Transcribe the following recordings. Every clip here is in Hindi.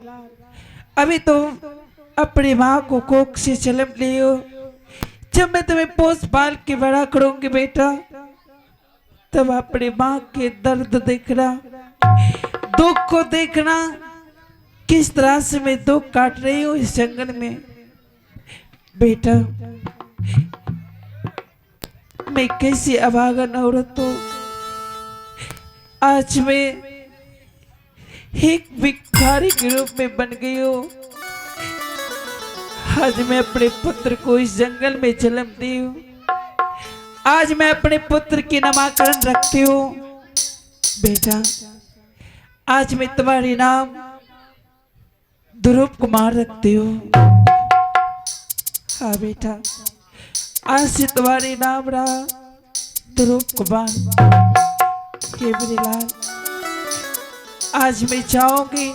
अभी तो अपनी माँ को कोख से जन्म लियो। जब मैं तुम्हें पोस पाल के बड़ा करूंगी बेटा, तब अपनी माँ के दर्द देखना, दुख को देखना, किस तरह से मैं दुख काट रही हूँ इस जंगल में। बेटा, मैं कैसी अभागन औरत हूँ। आज मैं एक भिखारी के रूप में बन गई हूँ। आज मैं अपने पुत्र को इस जंगल में जन्म दी हूँ। आज मैं अपने पुत्र की नामकरण रखती हूँ। बेटा, आज मैं तुम्हारी नाम ध्रुव कुमार रखती हूँ। हाँ बेटा, आज से तुम्हारी नाम रहा ध्रुव कुमार। हे मेरे लाल, आज मैं चाहूंगी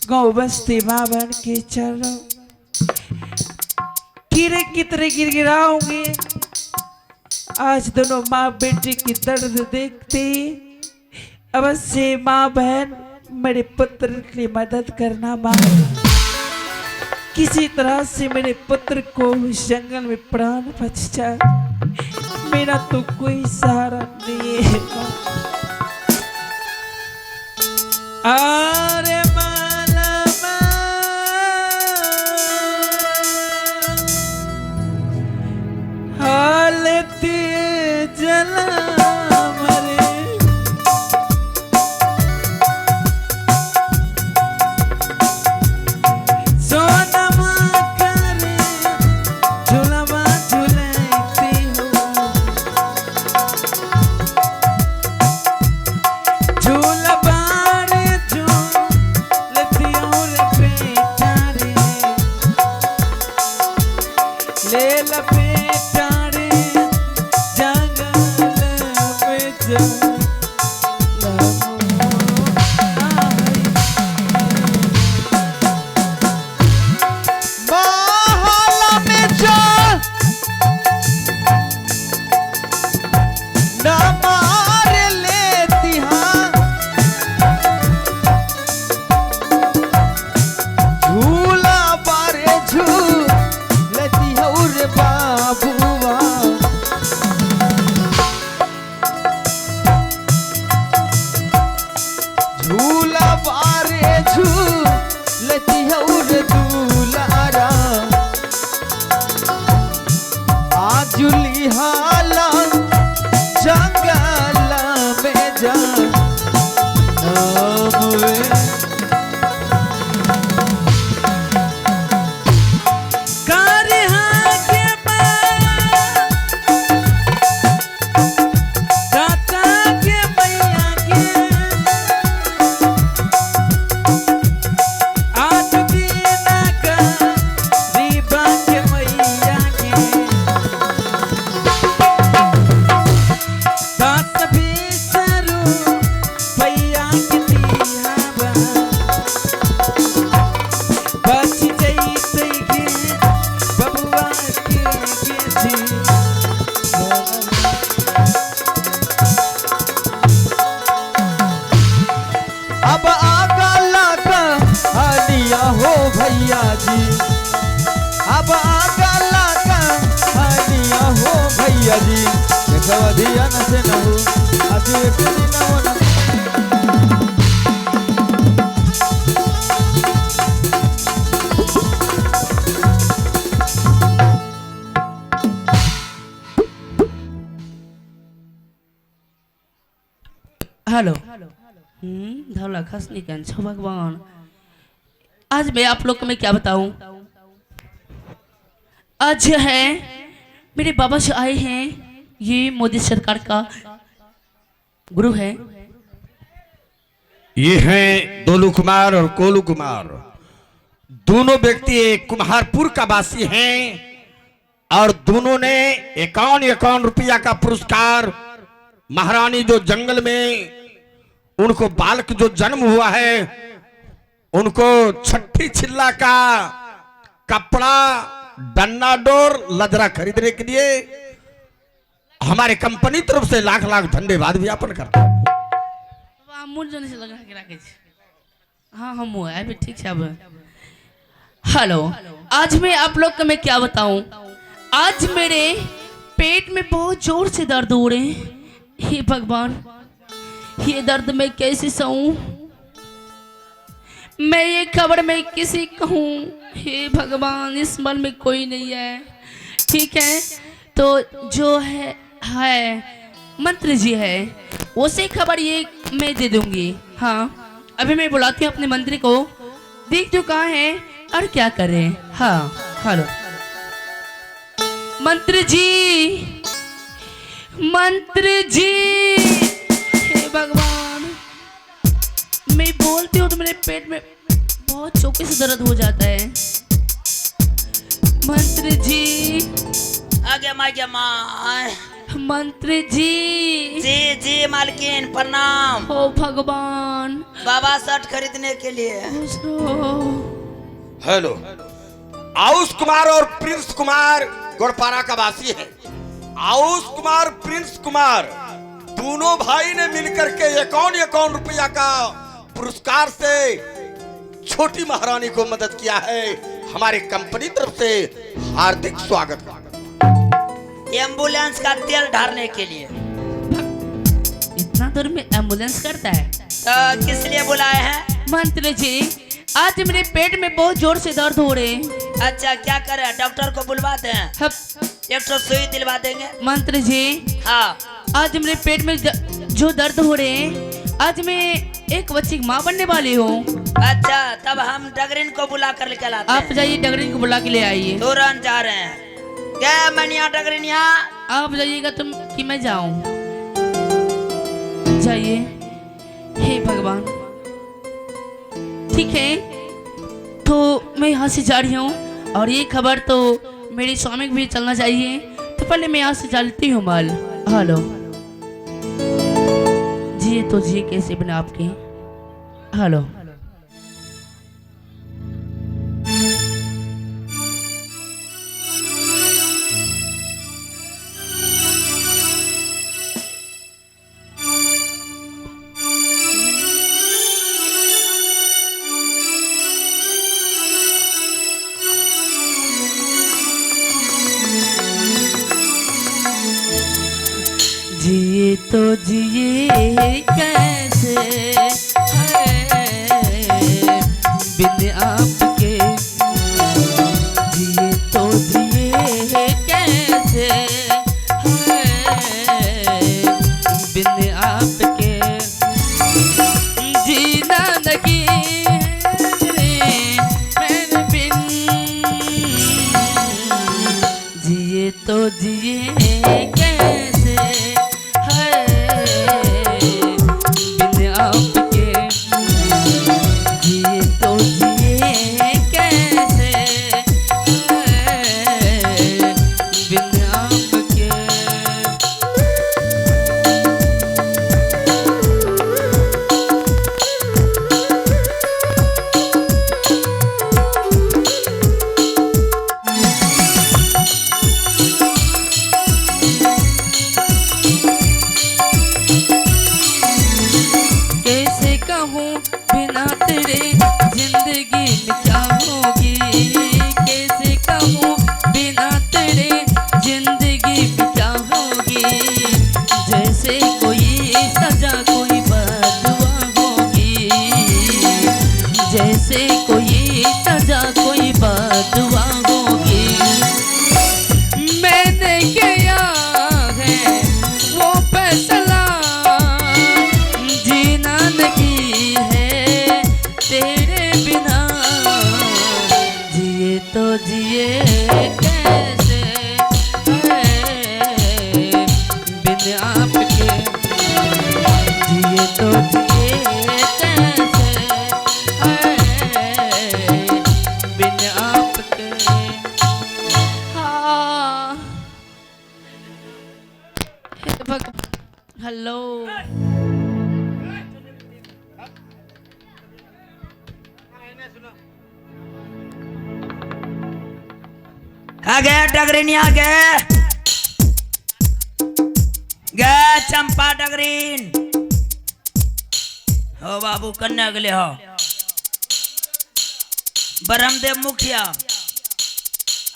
गाँव बस्ती माँ बन के चल रहा हूँ। कीड़े की तरह गिड़गिड़ाऊंगी। आज दोनों माँ बेटे की दर्द देखती अवश्य माँ बहन मेरे पुत्र की मदद करना। माँ, किसी तरह से मेरे पुत्र को इस जंगल में प्राण बच जाए। मेरा तो कोई सहारा नहीं है। अरे माला हालती जला हेलो। धौला खसनी के अच्छा भगवान, आज मैं आप लोग को मैं क्या बताऊं। आज है मेरे बाबा से आए हैं, ये मोदी सरकार का गुरु है। ये हैं दोलू कुमार और कोलू कुमार, दोनों व्यक्ति कुम्हारपुर का वासी हैं और दोनों ने 51 रुपया का पुरस्कार महारानी जो जंगल में उनको बालक जो जन्म हुआ है उनको छठी छिल्ला का कपड़ा, डन्ना डोर, लजरा खरीदने के लिए हमारे कंपनी तरफ से लाख लाख धन्यवाद ज्ञापन करता हूं। मुझे से लगा के रखे हाँ हम हुआ है अभी ठीक है। अब हेलो, आज मैं आप लोग को मैं क्या बताऊं। आज मेरे पेट में बहुत जोर से दर्द हो रहे हैं। हे भगवान, ये दर्द मैं कैसे सहूं। मैं ये खबर मैं किसी कहूं। हे भगवान, इस मन में कोई नहीं है। ठीक है, तो जो है मंत्री जी है, उसे खबर ये मैं दे दूंगी। हाँ, अभी मैं बुलाती हूँ अपने मंत्री को, देख जो कहाँ है और क्या करें। हाँ हेलो मंत्री जी, मंत्री जी। हे भगवान, मैं बोलती हूँ तो मेरे पेट में बहुत चौके से दर्द हो जाता है। मंत्री जी, आगे माँ। मंत्री जी। जी जी मालकिन प्रणाम। हो भगवान, बाबा शर्ट खरीदने के लिए। हेलो, आयुष कुमार और प्रिंस कुमार गोड़पारा का वासी है। आयुष कुमार, प्रिंस कुमार दोनों भाई ने मिलकर के 51 रुपया का पुरस्कार से छोटी महारानी को मदद किया है। हमारी कंपनी तरफ से हार्दिक स्वागत। एम्बुलेंस का तेल ढारने के लिए। इतना दूर में एम्बुलेंस करता है तो किस लिए बुलाए हैं? मंत्री जी, आज मेरे पेट में बहुत जोर से दर्द हो रहे हैं। अच्छा, क्या करें, डॉक्टर को बुलवाते हैं, एक तो सुई दिलवा देंगे। मंत्री जी, हाँ, आज मेरे पेट में जो दर्द हो रहे हैं, आज मैं एक बच्ची की माँ बनने वाली हूँ। अच्छा, तब हम डगरिन को बुला कर लेकर आते हैं। आप जाइए, डगरिन को बुला के ले आइए। तुरंत जा रहे हैं। क्या मनिया डगरिनिया? आप जाइएगा तुम कि मैं जाऊं? जाइए। हे भगवान, ठीक है, तो मैं यहाँ से जा रही हूँ और ये खबर तो मेरे स्वामी को भी चलना चाहिए। तो पहले मैं यहाँ से चलती हूँ माल। हेलो जी, तो जी कैसे बना आपके? हेलो जिए तो जिए कैसे है बिन आपके। जिए तो जिए कैसे है बिन आपके। जीना नहीं मेरे बिन। जिए तो जिए कैसे बिन आपके। जिए तो जिए कैसे बिन आपके। कैसे कहूँ बिना तेरे जिंदगी में क्या होगी। कैसे कहूँ बिना तेरे जिंदगी में क्या होगी। जैसे कोई सजा कोई बदुआ होगी। जैसे कोई सजा कोई बदुआ होगी। मैंने किया है वो फैसला, जीना नहीं है तेरे बिना। जिए तो जिए कैसे है बिन आपके। जिए तो जिए कैसे है बिन आपके। हाँ, हे भगवान, हेलो आ गए डगरिनिया, गए गए चंपा डगरीन। हो बाबू कन्या अगले हो। ब्रह्मदेव मुखिया,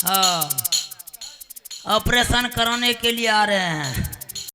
हाँ ऑपरेशन कराने के लिए आ रहे हैं।